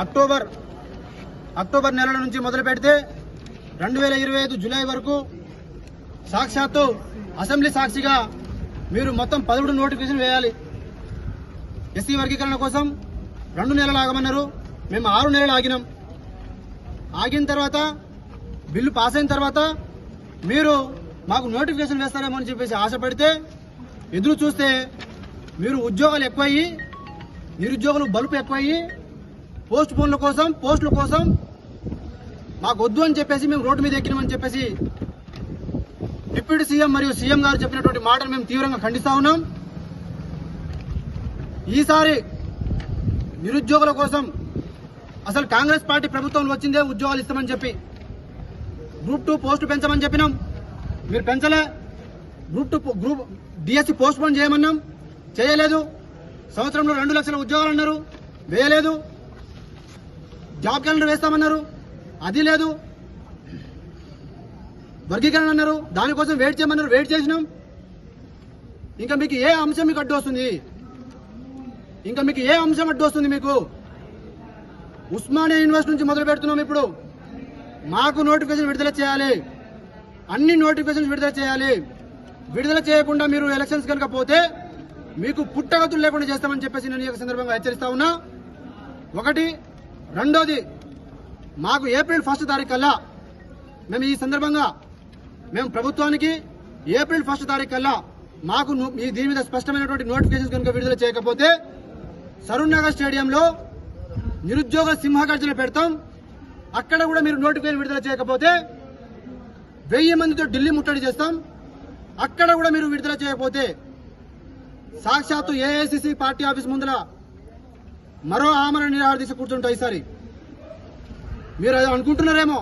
October నెల నుంచి మొదలు పెడితే 2025 జూలై వరకు సాక్షాత్తు అసెంబ్లీ సాక్షిగా మీరు మొత్తం 17 నోటిఫికేషన్ వేయాలి. ఎస్సీ వర్గీకరణ కోసం 2 నెలలు ఆగమన్నారు. మేము 6 నెలలు ఆగినాం. ఆగిన తర్వాత బిల్లు పాస్ అయిన తర్వాత మీరు మాకు నోటిఫికేషన్ వేస్తారేమో అని చెప్పేసి ఆశపడితే ఎదురు చూస్తే మీరు ఉద్యోగాలు ఎక్కువయ్యి నిరుద్యోగులు బలుపు ఎక్కువయ్యి పోస్టుల కోసం మాకు వద్దు అని చెప్పేసి మేము రోడ్డు మీద ఎక్కినామని చెప్పేసి డిప్యూటీ సీఎం మరియు సీఎం గారు చెప్పినటువంటి మాటలు మేము తీవ్రంగా ఖండిస్తా ఉన్నాం. ఈసారి నిరుద్యోగుల కోసం అసలు కాంగ్రెస్ పార్టీ ప్రభుత్వంలో వచ్చిందే ఉద్యోగాలు ఇస్తామని చెప్పి గ్రూప్ 2 పోస్టు పెంచమని చెప్పినాం. మీరు పెంచలే. గ్రూప్ డిఎస్సి పోస్ట్ పోన్ చేయమన్నాం, చేయలేదు. సంవత్సరంలో 2 లక్షల ఉద్యోగాలు అన్నారు, వేయలేదు. జాబ్ క్యాలెండర్ వేస్తామన్నారు, అది లేదు. వర్గీకరణ అన్నారు, దానికోసం వెయిట్ చేయమన్నారు, వెయిట్ చేసినాం. ఇంకా మీకు ఏ అంశం మీకు అడ్డు వస్తుంది? మీకు ఉస్మానియా యూనివర్సిటీ నుంచి మొదలు పెడుతున్నాం. ఇప్పుడు మాకు నోటిఫికేషన్ విడుదల చేయాలి, అన్ని నోటిఫికేషన్ విడుదల చేయాలి. విడుదల చేయకుండా మీరు ఎలక్షన్స్ కనుక పోతే మీకు పుట్టగతులు లేకుండా చేస్తామని చెప్పేసి నేను ఈ సందర్భంగా హెచ్చరిస్తా ఉన్నా. ఒకటి. రెండోది, మాకు ఏప్రిల్ 1 తారీఖు కల్లా మేము ఈ సందర్భంగా మేము ప్రభుత్వానికి ఏప్రిల్ 1 తారీఖు కల్లా మాకు దీని మీద స్పష్టమైనటువంటి నోటిఫికేషన్ కనుక విడుదల చేయకపోతే సరూర్ స్టేడియంలో నిరుద్యోగ సింహగర్జన పెడతాం. అక్కడ కూడా మీరు నోటిఫికేషన్ విడుదల చేయకపోతే 1000 మందితో ఢిల్లీ ముట్టడి చేస్తాం. అక్కడ కూడా మీరు విడుదల చేయకపోతే సాక్షాత్తు ఏఐసిసి పార్టీ ఆఫీస్ ముందర మరో ఆమరణ నిరాహార దీక్ష కూర్చుంటాం. ఈసారి మీరు అది అనుకుంటున్నారేమో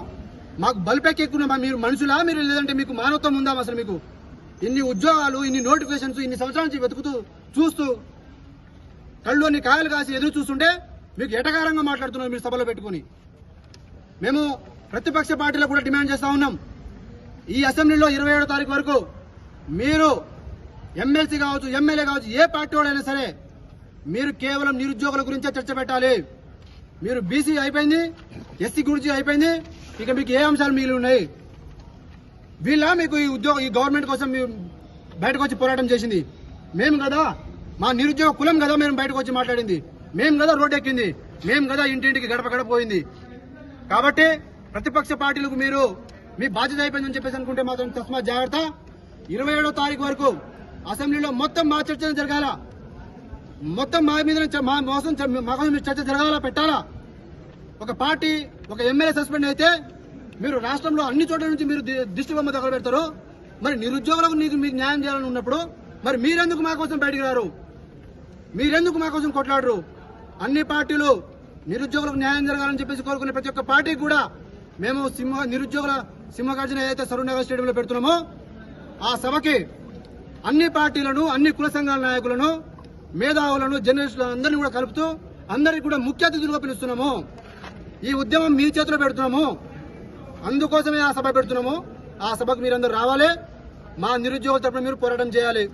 మాకు బల్పెక్కున్నా. మీరు మనుషులా? మీరు లేదంటే మీకు మానవత్వం ఉందా? అసలు మీకు ఇన్ని ఉద్యోగాలు, ఇన్ని నోటిఫికేషన్స్ ఇన్ని సంవత్సరాల నుంచి వెతుకుతూ చూస్తూ కళ్ళుని కాయలు కాసి ఎదురు చూస్తుంటే మీకు ఎటకారంగా మాట్లాడుతున్నారు మీరు సభలో పెట్టుకుని. మేము ప్రతిపక్ష పార్టీలో కూడా డిమాండ్ చేస్తా ఉన్నాం. ఈ అసెంబ్లీలో 27వ తారీఖు వరకు మీరు ఎమ్మెల్సీ కావచ్చు, ఎమ్మెల్యే కావచ్చు, ఏ పార్టీ వాడైనా సరే మీరు కేవలం నిరుద్యోగుల గురించే చర్చ పెట్టాలి. మీరు బీసీ అయిపోయింది, ఎస్సీ గురించి అయిపోయింది, ఇక మీకు ఏ అంశాలు మిగిలి ఉన్నాయి? మీకు ఈ గవర్నమెంట్ కోసం బయటకు వచ్చి పోరాటం చేసింది మేము కదా, మా నిరుద్యోగ కులం కదా మేము బయటకు వచ్చి మాట్లాడింది, మేము కదా రోడ్డు ఎక్కింది, మేము కదా ఇంటింటికి గడప గడప పోయింది. కాబట్టి ప్రతిపక్ష పార్టీలకు మీరు మీ బాధ్యత అయిపోయిందని చెప్పేసి అనుకుంటే మాత్రం తస్మా జాగ్రత్త. 27వ తారీఖు వరకు అసెంబ్లీలో మొత్తం మా చర్చ జరగాల, మొత్తం మా మీద చర్చ జరగాల, పెట్టాలా. ఒక పార్టీ, ఒక ఎమ్మెల్యే సస్పెండ్ అయితే మీరు రాష్ట్రంలో అన్ని చోట్ల నుంచి మీరు దిష్టి బొమ్మ తగల పెడతారు. మరి నిరుద్యోగులకు మీకు న్యాయం చేయాలని ఉన్నప్పుడు మరి మీరెందుకు మా కోసం బయటికి రారు? మీరెందుకు మా కోసం కొట్లాడరు? అన్ని పార్టీలు నిరుద్యోగులకు న్యాయం జరగాలని చెప్పేసి కోరుకునే ప్రతి ఒక్క పార్టీకి కూడా మేము నిరుద్యోగుల సింహగర్జన ఏదైతే సరూర్ నగర్ స్టేడియంలో పెడుతున్నామో ఆ సభకి అన్ని పార్టీలను, అన్ని కుల సంఘాల నాయకులను, మేధావులను, జర్నలిస్టులను అందరినీ కూడా కలుపుతూ అందరికీ కూడా ముఖ్య అతిథులుగా పిలుస్తున్నాము. ఈ ఉద్యమం మీ చేతిలో పెడుతున్నాము, అందుకోసమే ఆ సభ పెడుతున్నాము. ఆ సభకు మీరందరూ రావాలి. మా నిరుద్యోగుల తరపున మీరు పోరాటం చేయాలి.